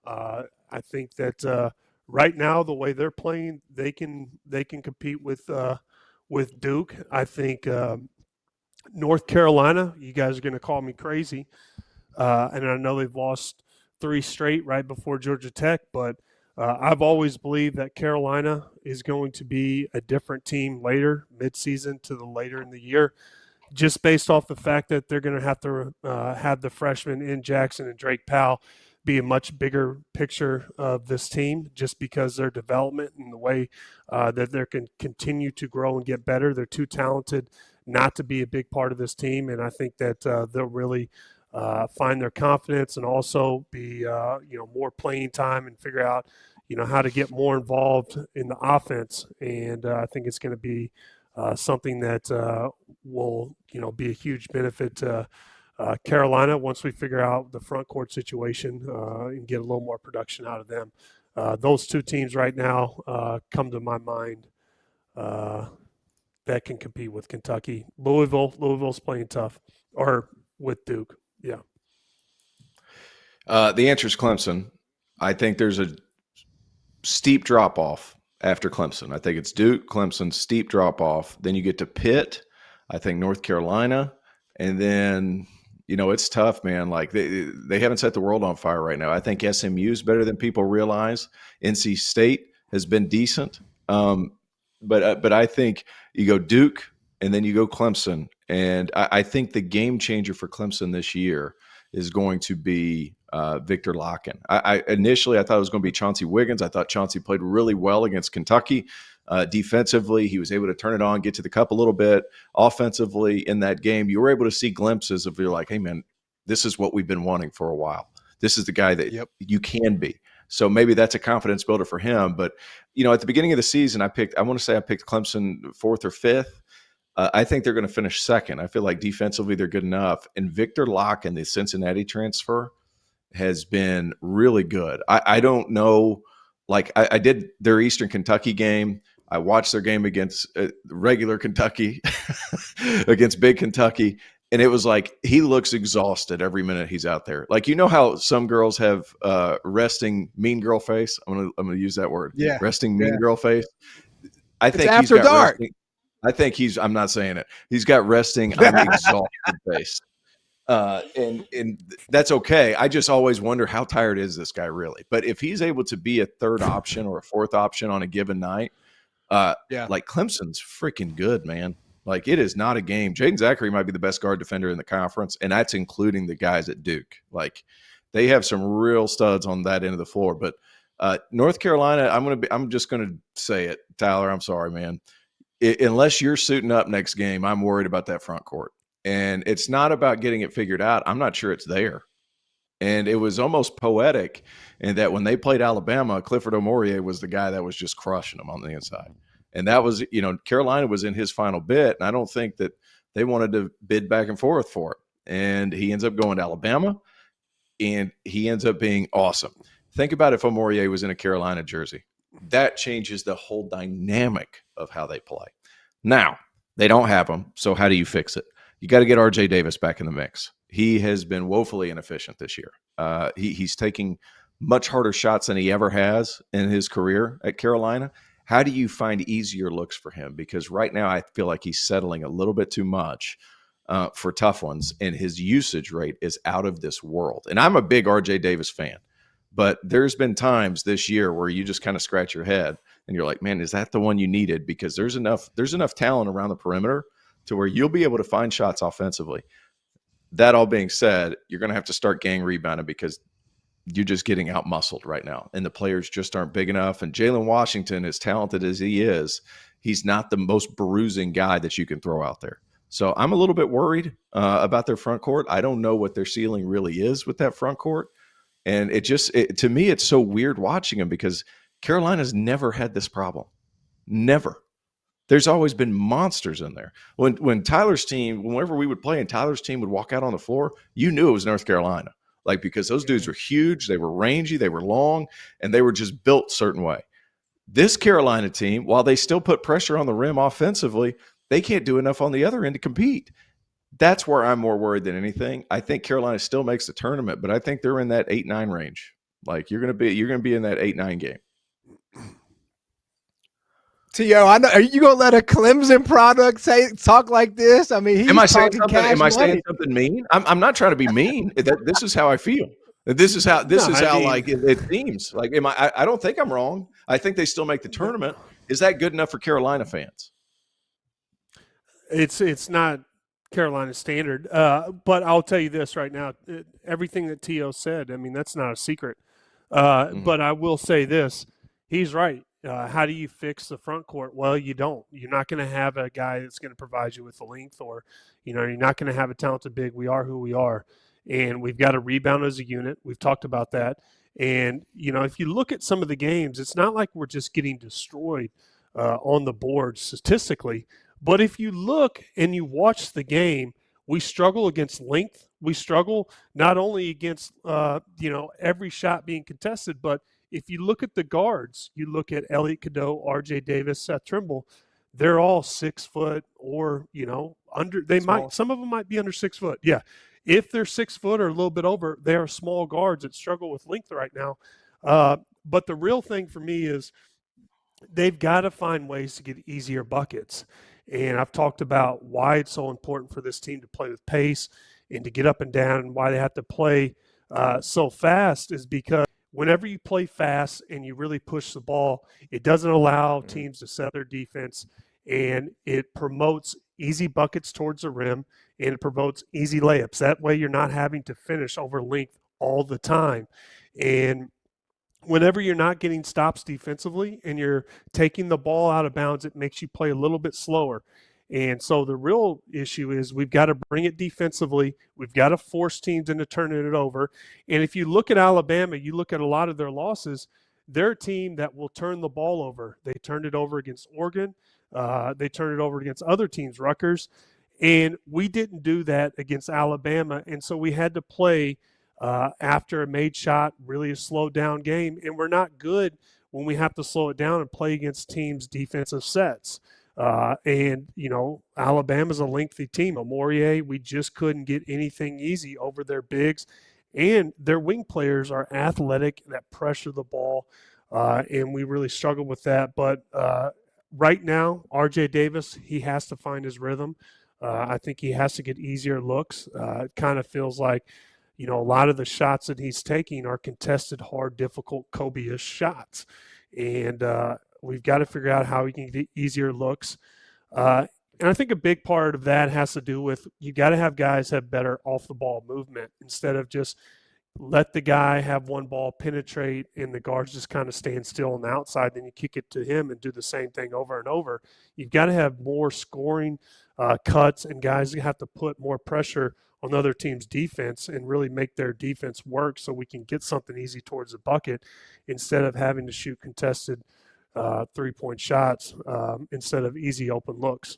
I think that right now the way they're playing, they can compete with Duke. I think North Carolina. You guys are going to call me crazy, and I know they've lost 3 straight right before Georgia Tech, but I've always believed that Carolina is going to be a different team later, midseason to the later in the year, just based off the fact that they're going to have the freshmen in Jackson and Drake Powell be a much bigger picture of this team, just because their development and the way that they can continue to grow and get better. They're too talented not to be a big part of this team, and I think that they'll really find their confidence and also be more playing time and figure out how to get more involved in the offense. And I think it's going to be something that will be a huge benefit to Carolina once we figure out the front court situation and get a little more production out of them. Those 2 teams right now come to my mind that can compete with Kentucky. Louisville's playing tough, or with Duke. Yeah. The answer is Clemson. I think there's a steep drop off after Clemson. I think it's Duke, Clemson, steep drop off. Then you get to Pitt. I think North Carolina, and then it's tough, man. Like they haven't set the world on fire right now. I think SMU is better than people realize. NC State has been decent, but I think you go Duke and then you go Clemson, and I think the game changer for Clemson this year is going to be Victor Locken. Initially I thought it was going to be Chauncey Wiggins. I thought Chauncey played really well against Kentucky. Defensively, he was able to turn it on, get to the cup a little bit. Offensively, in that game, you were able to see glimpses of, you're like, hey, man, this is what we've been wanting for a while. This is the guy that you can be. So maybe that's a confidence builder for him. But, at the beginning of the season, I picked Clemson 4th or 5th. I think they're going to finish 2nd. I feel like defensively they're good enough. And Victor Locken, the Cincinnati transfer, has been really good. I don't know. Like I did their Eastern Kentucky game. I watched their game against regular Kentucky, against big Kentucky. And it was like, he looks exhausted every minute he's out there. Like, how some girls have resting mean girl face. I'm gonna use that word. Yeah. Resting mean girl face. I think it's after dark. I'm not saying it. He's got resting, I'm exhausted face. And that's okay. I just always wonder, how tired is this guy really? But if he's able to be a 3rd option or a 4th option on a given night, like Clemson's freaking good, man. Like, it is not a game. Jaden Zachary might be the best guard defender in the conference, and that's including the guys at Duke. Like, they have some real studs on that end of the floor. But North Carolina, I'm just gonna say it, Tyler. I'm sorry, man. Unless you're suiting up next game, I'm worried about that front court. And it's not about getting it figured out. I'm not sure it's there. And it was almost poetic in that when they played Alabama, Clifford Omorie was the guy that was just crushing them on the inside. And that was, Carolina was in his final bit, and I don't think that they wanted to bid back and forth for it. And he ends up going to Alabama, and he ends up being awesome. Think about if Omorie was in a Carolina jersey. That changes the whole dynamic of how they play. Now, they don't have him, so how do you fix it? You got to get RJ Davis back in the mix. He has been woefully inefficient this year. He's taking much harder shots than he ever has in his career at Carolina. How do you find easier looks for him? Because right now I feel like he's settling a little bit too much for tough ones, and his usage rate is out of this world. And I'm a big RJ Davis fan, but there's been times this year where you just kind of scratch your head and you're like, man, is that the one you needed? Because there's enough talent around the perimeter to where you'll be able to find shots offensively. That all being said, you're going to have to start gang rebounding because you're just getting out-muscled right now, and the players just aren't big enough. And Jalen Washington, as talented as he is, he's not the most bruising guy that you can throw out there. So I'm a little bit worried about their front court. I don't know what their ceiling really is with that front court. And to me, it's so weird watching them because Carolina's never had this problem. Never. There's always been monsters in there. When Tyler's team, whenever we would play and Tyler's team would walk out on the floor, you knew it was North Carolina. Like, because those dudes were huge, they were rangy, they were long, and they were just built a certain way. This Carolina team, while they still put pressure on the rim offensively, they can't do enough on the other end to compete. That's where I'm more worried than anything. I think Carolina still makes the tournament, but I think they're in that 8-9 range. Like you're gonna be in that 8-9 game. T.O., I know. Are you gonna let a Clemson product talk like this? I mean, he's Am I saying talking something? cash Am I money. saying something mean? I'm not trying to be mean. This is how I feel. This is how like it seems. Like I don't think I'm wrong. I think they still make the tournament. Is that good enough for Carolina fans? It's not Carolina standard, but I'll tell you this right now: everything that T.O. said, I mean, that's not a secret. But I will say this: he's right. How do you fix the front court? Well, you don't. You're not going to have a guy that's going to provide you with the length, or you're not going to have a talented big. We are who we are, and we've got to rebound as a unit. We've talked about that. And if you look at some of the games, it's not like we're just getting destroyed on the board statistically. But if you look and you watch the game, we struggle against length. We struggle not only against every shot being contested, but if you look at the guards, you look at Elliot Cadeau, R.J. Davis, Seth Trimble, they're all 6 foot or under. They small. Some of them might be under 6 foot. Yeah, if they're 6 foot or a little bit over, they are small guards that struggle with length right now. But the real thing for me is they've got to find ways to get easier buckets. And I've talked about why it's so important for this team to play with pace and to get up and down, and why they have to play so fast is because whenever you play fast and you really push the ball, it doesn't allow teams to set their defense, and it promotes easy buckets towards the rim, and it promotes easy layups. That way you're not having to finish over length all the time. And whenever you're not getting stops defensively and you're taking the ball out of bounds, it makes you play a little bit slower. And so the real issue is we've got to bring it defensively. We've got to force teams into turning it over. And if you look at Alabama, you look at a lot of their losses, they're a team that will turn the ball over. They turned it over against Oregon. They turned it over against other teams, Rutgers. And we didn't do that against Alabama. And so we had to play after a made shot, really a slowed down game. And we're not good when we have to slow it down and play against teams' defensive sets. Alabama's a lengthy team. Amorier, we just couldn't get anything easy over their bigs. And their wing players are athletic that pressure the ball, and we really struggle with that. But right now, R.J. Davis, he has to find his rhythm. I think he has to get easier looks. It kind of feels like, a lot of the shots that he's taking are contested, hard, difficult, Kobe-ish shots. And we've got to figure out how we can get easier looks. And I think a big part of that has to do with you got to have guys have better off-the-ball movement instead of just let the guy have one ball penetrate and the guards just kind of stand still on the outside. Then you kick it to him and do the same thing over and over. You've got to have more scoring cuts, and guys have to put more pressure on the other team's defense and really make their defense work so we can get something easy towards the bucket instead of having to shoot contested 3-point shots instead of easy open looks.